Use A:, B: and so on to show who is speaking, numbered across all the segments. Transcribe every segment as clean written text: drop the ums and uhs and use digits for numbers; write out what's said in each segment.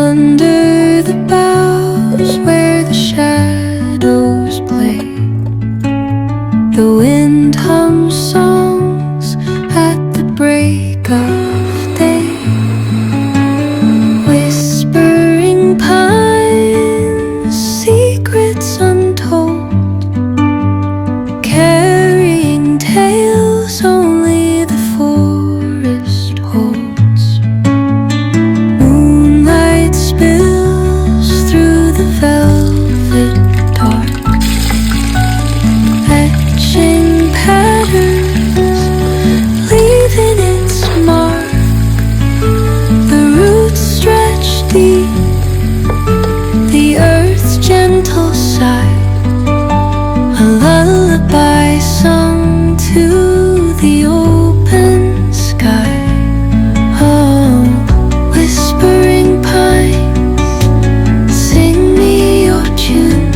A: Under the boughs where the shadows play, the wind hums songs at the break of day. Whispering pines, secrets untold, carrying tales only the forest holds. Moonlight spills through the velvet dark, etching patterns, leaving its mark. The roots stretch deep, the earth's gentle sigh, a lullaby sung to the open sky. Oh, whispering pines, sing me your tune,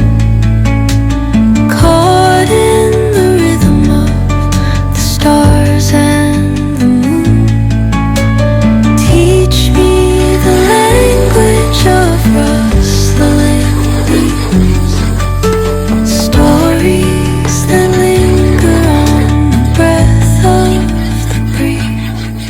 A: caught in the rhythm of the stars and the moon. Teach me the language of rustling leaves, stories that linger on the breath of the breeze.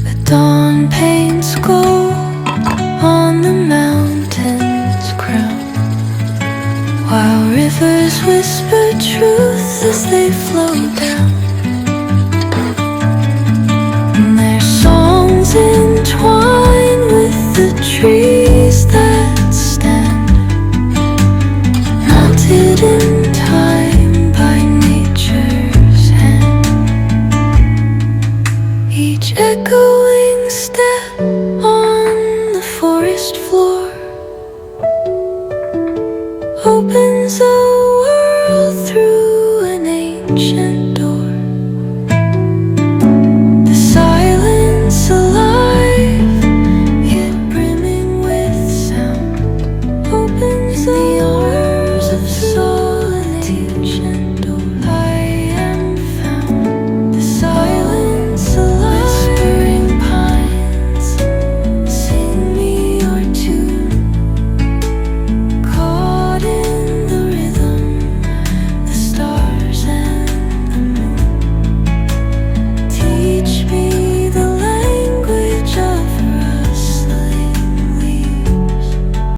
A: The dawn paints gold on the mountain's crown, while rivers whisper truth as they flow down. And their songs entwine with the trees that stand, mounted in time by nature's hand. Each echoing step on the forest floor